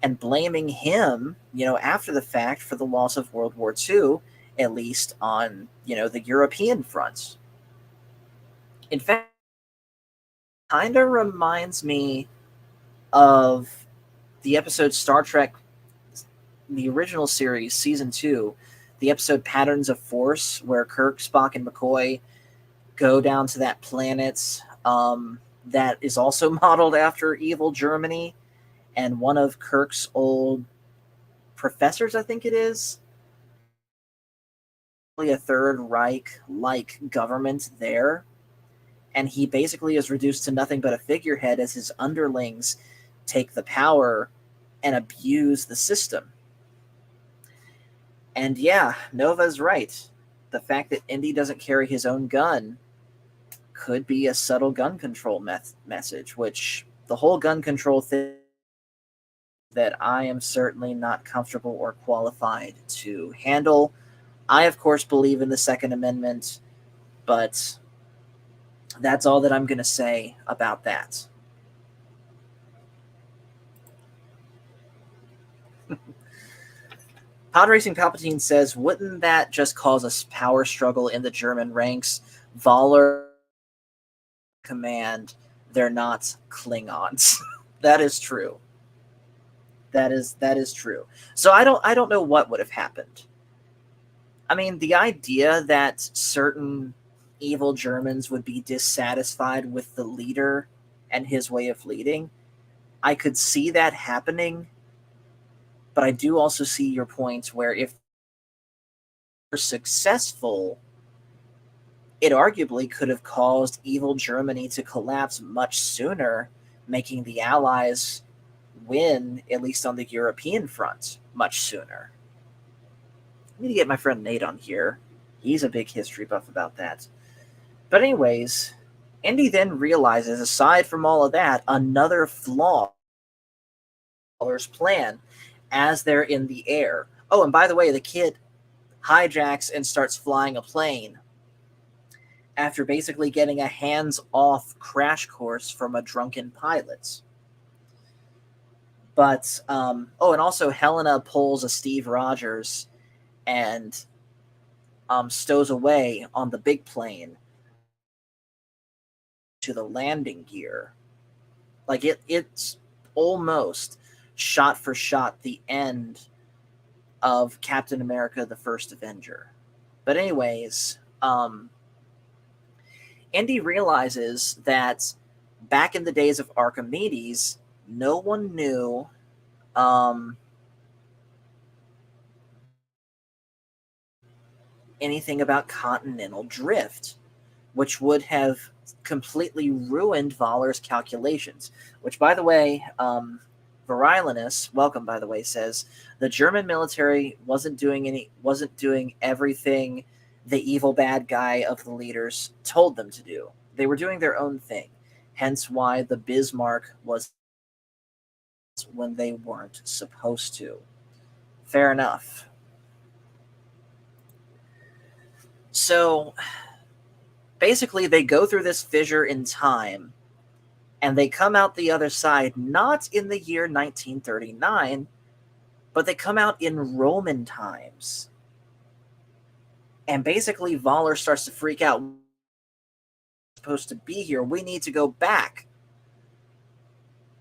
and blaming him, after the fact for the loss of World War II, at least on, the European front. In fact, kind of reminds me of the episode Star Trek, the original series, season 2, the episode Patterns of Force, where Kirk, Spock, and McCoy go down to that planet that is also modeled after evil Germany, and one of Kirk's old professors, I think it is, a Third Reich like government there, and he basically is reduced to nothing but a figurehead as his underlings take the power and abuse the system. And yeah, Nova's right. The fact that Indy doesn't carry his own gun could be a subtle gun control message, which the whole gun control thing that I am certainly not comfortable or qualified to handle. I, of course, believe in the Second Amendment, but that's all that I'm going to say about that. Pod Racing Palpatine says, wouldn't that just cause a power struggle in the German ranks? Voller command, they're not Klingons. That is true. That is true. So I don't know what would have happened. I mean, the idea that certain evil Germans would be dissatisfied with the leader and his way of leading, I could see that happening. But I do also see your point where if they're successful, it arguably could have caused evil Germany to collapse much sooner, making the Allies win, at least on the European front, much sooner. I need to get my friend Nate on here. He's a big history buff about that. But anyways, Indy then realizes, aside from all of that, another flaw in Waller's plan as they're in the air. Oh, and by the way, the kid hijacks and starts flying a plane after basically getting a hands-off crash course from a drunken pilot. But, and also Helena pulls a Steve Rogers and stows away on the big plane to the landing gear. Like, it's almost shot for shot the end of Captain America, the First Avenger. But anyways, Indy realizes that back in the days of Archimedes, no one knew anything about continental drift, which would have completely ruined Voller's calculations. Which, by the way, Virilinus, welcome by the way, says the German military wasn't doing everything the evil bad guy of the leaders told them to do. They were doing their own thing. Hence why the Bismarck was when they weren't supposed to. Fair enough. So basically they go through this fissure in time and they come out the other side not in the year 1939, but they come out in Roman times. And basically Voller starts to freak out. We're supposed to be here. We need to go back.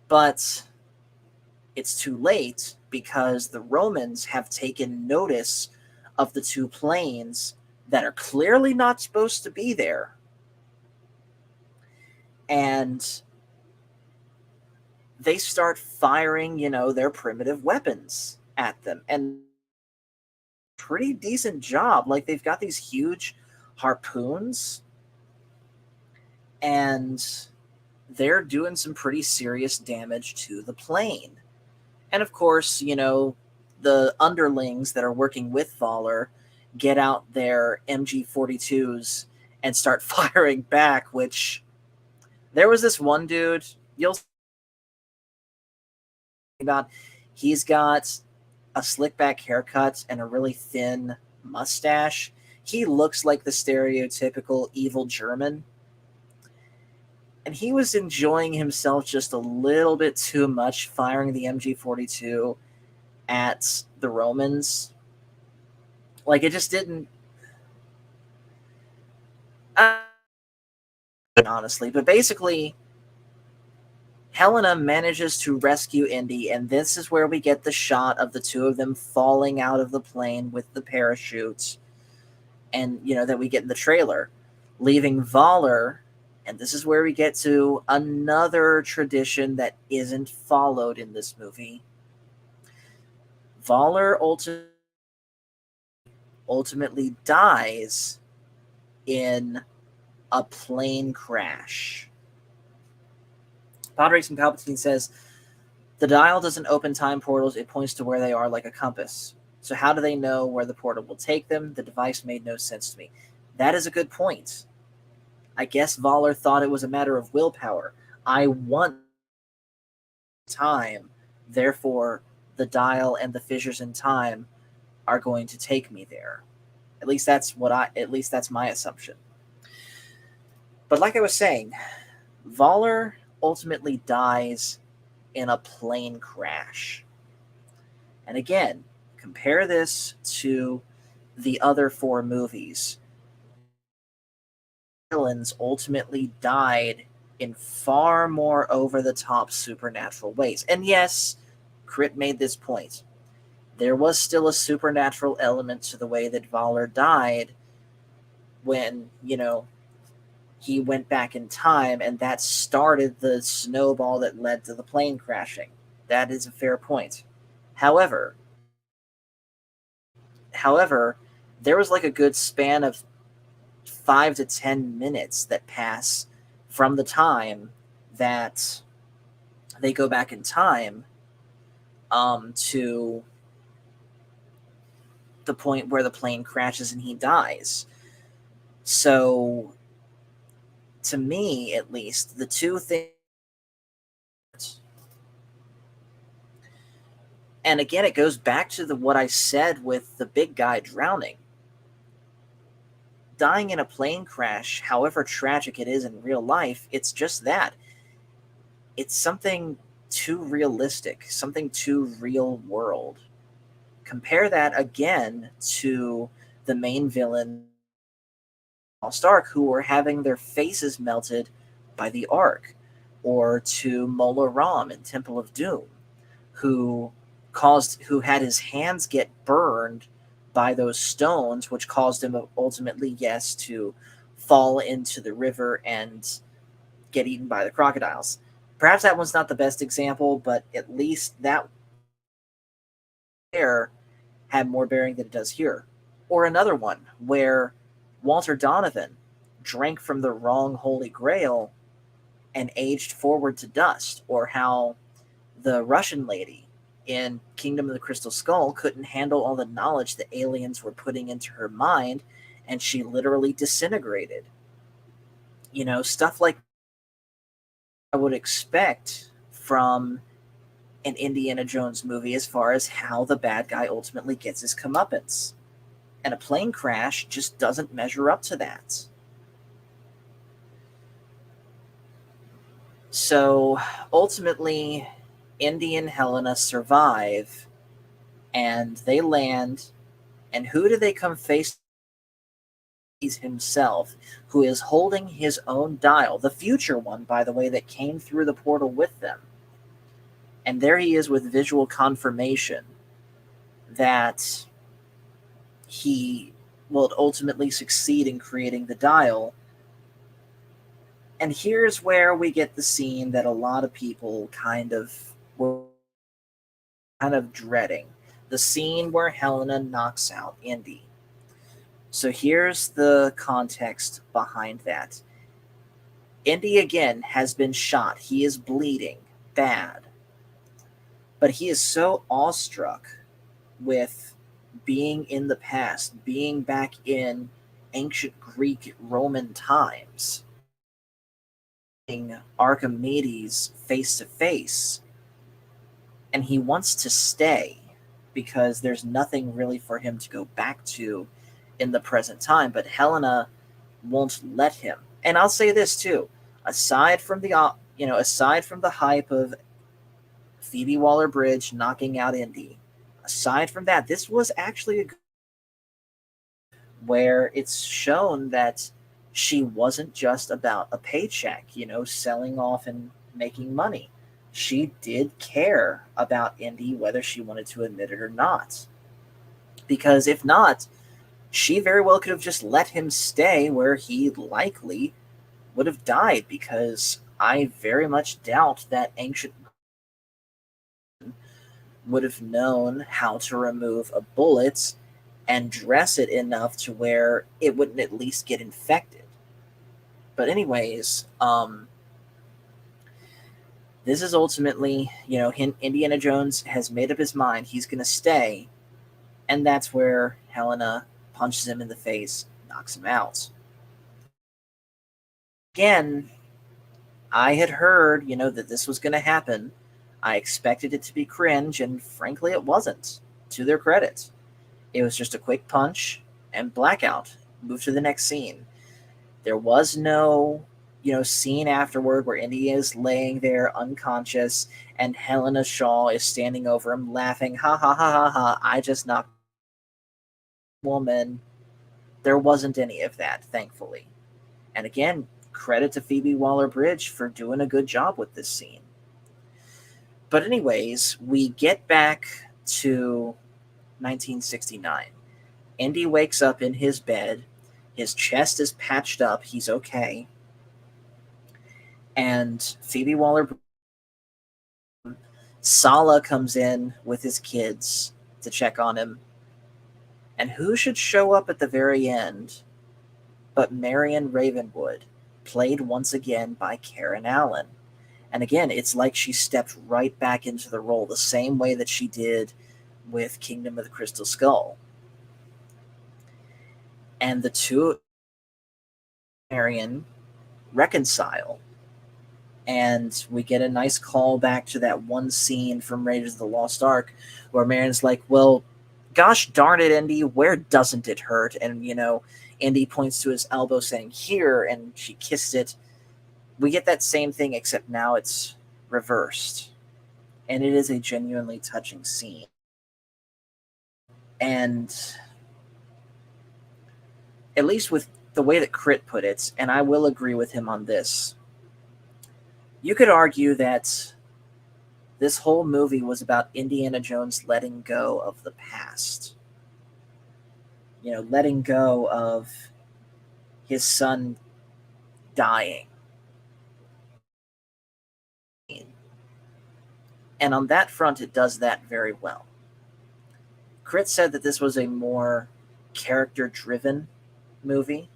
But it's too late because the Romans have taken notice of the two planes that are clearly not supposed to be there. And they start firing, their primitive weapons at them. And pretty decent job. Like, they've got these huge harpoons and they're doing some pretty serious damage to the plane. And of course, the underlings that are working with Voller get out their MG42s and start firing back, which there was this one dude, you'll see about, he's got a slick back haircut and a really thin mustache. He looks like the stereotypical evil German. And he was enjoying himself just a little bit too much, firing the MG42 at the Romans. Like, it just didn't. Honestly, but basically, Helena manages to rescue Indy, and this is where we get the shot of the two of them falling out of the plane with the parachutes, and that we get in the trailer, leaving Voller. And this is where we get to another tradition that isn't followed in this movie. Voller ultimately dies in a plane crash. Pod Racing Palpatine says, the dial doesn't open time portals, it points to where they are like a compass. So how do they know where the portal will take them? The device made no sense to me. That is a good point. I guess Voller thought it was a matter of willpower. I want time, therefore the dial and the fissures in time are going to take me there. At least that's my assumption. But like I was saying, Voller ultimately dies in a plane crash. And again, compare this to the other four movies. Villains ultimately died in far more over-the-top supernatural ways. And yes, Crit made this point. There was still a supernatural element to the way that Voller died when, he went back in time, and that started the snowball that led to the plane crashing. That is a fair point. However, there was like a good span of 5 to 10 minutes that pass from the time that they go back in time to the point where the plane crashes and he dies. So, to me, at least, the two things. And again, it goes back to what I said with the big guy drowning. Dying in a plane crash, however tragic it is in real life, it's just that. It's something too realistic, something too real world. Compare that again to the main villain, Stark, who were having their faces melted by the Ark, or to Mola Ram in Temple of Doom, who had his hands get burned by those stones, which caused him ultimately, yes, to fall into the river and get eaten by the crocodiles. Perhaps that one's not the best example, but at least that there had more bearing than it does here. Or another one where Walter Donovan drank from the wrong Holy Grail and aged forward to dust, or how the Russian lady in Kingdom of the Crystal Skull couldn't handle all the knowledge the aliens were putting into her mind, and she literally disintegrated. Stuff like I would expect from an Indiana Jones movie as far as how the bad guy ultimately gets his comeuppance. And a plane crash just doesn't measure up to that. So ultimately, Indy and Helena survive, and they land, and who do they come face? He's himself, who is holding his own dial, the future one, by the way, that came through the portal with them. And there he is with visual confirmation that he will ultimately succeed in creating the dial. And here's where we get the scene that a lot of people were dreading. The scene where Helena knocks out Indy. So here's the context behind that. Indy, again, has been shot. He is bleeding bad. But he is so awestruck with being in the past, being back in ancient Greek Roman times, Archimedes face to face, and he wants to stay because there's nothing really for him to go back to in the present time. But Helena won't let him. And I'll say this too: aside from the hype of Phoebe Waller-Bridge knocking out Indy, aside from that, this was actually a good where it's shown that she wasn't just about a paycheck, selling off and making money. She did care about Indy, whether she wanted to admit it or not. Because if not, she very well could have just let him stay where he likely would have died, because I very much doubt that ancient would have known how to remove a bullet and dress it enough to where it wouldn't at least get infected. But anyways, this is ultimately, Indiana Jones has made up his mind he's going to stay, and that's where Helena punches him in the face, knocks him out. Again, I had heard, that this was going to happen. I expected it to be cringe, and frankly, it wasn't, to their credit. It was just a quick punch and blackout. Move to the next scene. There was no, scene afterward where Indy is laying there unconscious and Helena Shaw is standing over him laughing, ha ha ha ha ha, I just knocked a woman. There wasn't any of that, thankfully. And again, credit to Phoebe Waller-Bridge for doing a good job with this scene. But anyways, we get back to 1969. Indy wakes up in his bed. His chest is patched up. He's okay. And Phoebe Waller, Sala comes in with his kids to check on him. And who should show up at the very end but Marion Ravenwood, played once again by Karen Allen. And again, it's like she stepped right back into the role the same way that she did with Kingdom of the Crystal Skull. And the two, Marion, reconcile. And we get a nice call back to that one scene from Raiders of the Lost Ark where Marion's like, well, gosh darn it, Indy, where doesn't it hurt? And, Indy points to his elbow saying, here, and she kissed it. We get that same thing, except now it's reversed. And it is a genuinely touching scene. And at least with the way that Crit put it, and I will agree with him on this, you could argue that this whole movie was about Indiana Jones letting go of the past. Letting go of his son dying. And on that front, it does that very well. Crit said that this was a more character-driven movie.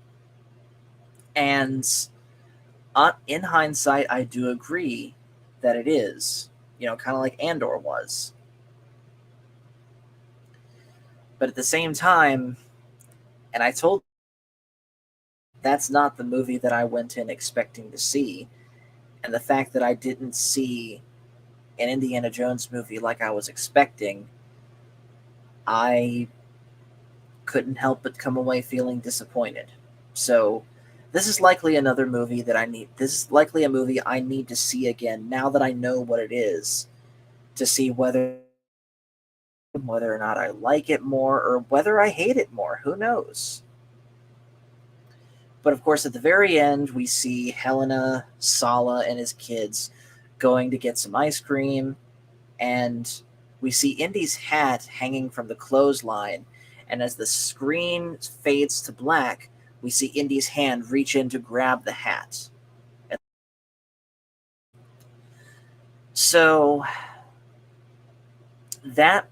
And in hindsight, I do agree that it is. Kind of like Andor was. But at the same time, and I told that's not the movie that I went in expecting to see. And the fact that I didn't see an Indiana Jones movie like I was expecting, I couldn't help but come away feeling disappointed. So this is likely another movie that this is likely a movie I need to see again now that I know what it is, to see whether or not I like it more or whether I hate it more. Who knows? But of course, at the very end, we see Helena, Sala, and his kids going to get some ice cream, and we see Indy's hat hanging from the clothesline, and as the screen fades to black, we see Indy's hand reach in to grab the hat. So that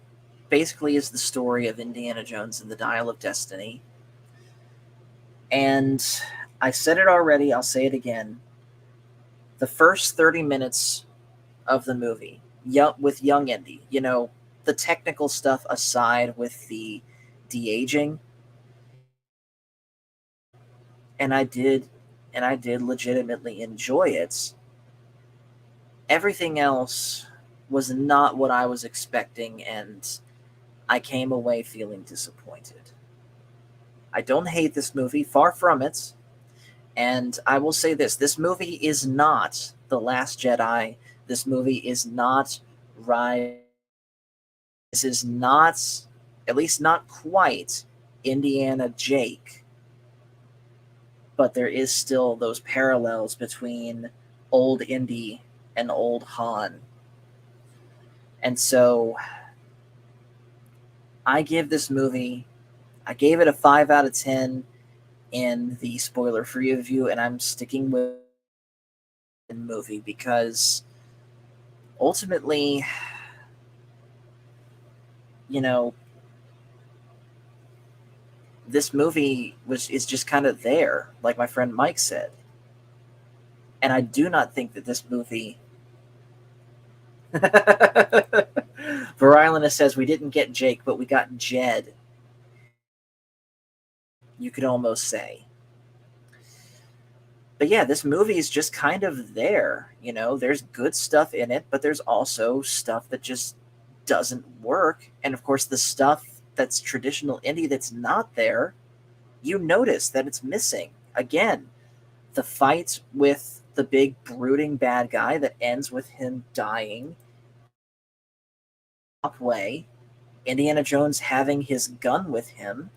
basically is the story of Indiana Jones and the Dial of Destiny. And I said it already, I'll say it again. The first 30 minutes of the movie, with young Indy, the technical stuff aside with the de-aging, and I did legitimately enjoy it. Everything else was not what I was expecting, and I came away feeling disappointed. I don't hate this movie, far from it. And I will say this movie is not The Last Jedi. This movie is not Rise. This is not, at least not quite, Indiana Jake, but there is still those parallels between old Indy and old Han. And so I gave it a 5 out of 10 in the spoiler-free review, and I'm sticking with the movie because ultimately, you know, this movie is just kind of there, like my friend Mike said. And I do not think that this movie Virilina says we didn't get Jake, but we got Jed. You could almost say. But yeah, this movie is just kind of there. There's good stuff in it, but there's also stuff that just doesn't work. And of course, the stuff that's traditional indie that's not there, you notice that it's missing. Again, the fight with the big brooding bad guy that ends with him dying. Way, Indiana Jones having his gun with him,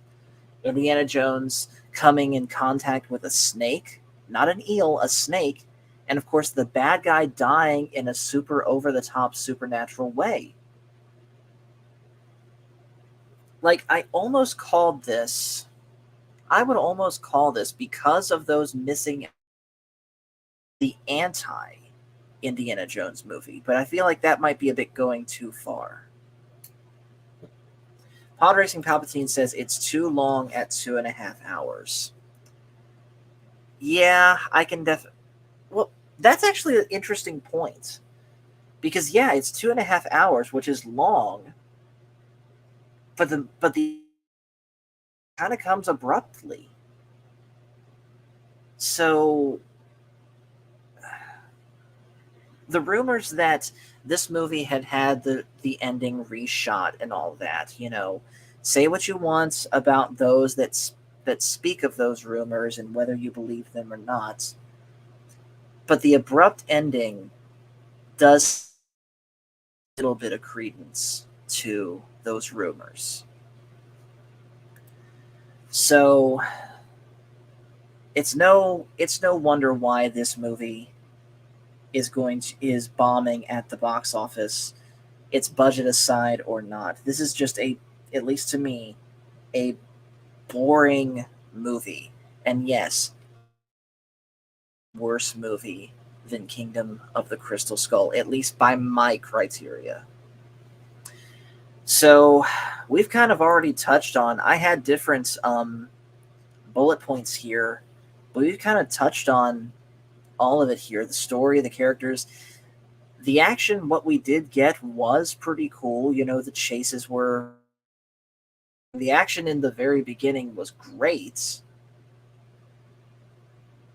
Indiana Jones coming in contact with a snake, not an eel, a snake, and of course the bad guy dying in a super over-the-top supernatural way. Like, I would almost call this, because of those missing, the anti-Indiana Jones movie, but I feel like that might be a bit going too far. Pod Racing Palpatine says it's too long at 2.5 hours. Yeah, I can well, that's actually an interesting point. Because yeah, it's 2.5 hours, which is long. But the kind of comes abruptly. So the rumors that this movie had the ending reshot and all that, say what you want about those that speak of those rumors and whether you believe them or not. But the abrupt ending does a little bit of credence to those rumors. So it's no wonder why this movie is bombing at the box office, its budget aside or not. This is just at least to me, a boring movie. And yes, worse movie than Kingdom of the Crystal Skull, at least by my criteria. So we've kind of already touched on, I had different bullet points here, but we've kind of touched on all of it here. The story, the characters, the action, what we did get was pretty cool. The chases were... The action in the very beginning was great.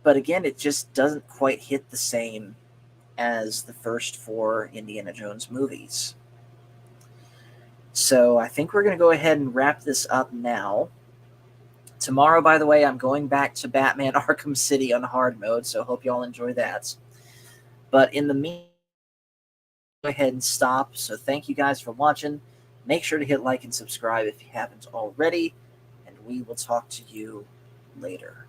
But again, it just doesn't quite hit the same as the first 4 Indiana Jones movies. So I think we're going to go ahead and wrap this up now. Tomorrow, by the way, I'm going back to Batman Arkham City on hard mode, so hope you all enjoy that. But in the meantime, go ahead and stop. So thank you guys for watching. Make sure to hit like and subscribe if you haven't already, and we will talk to you later.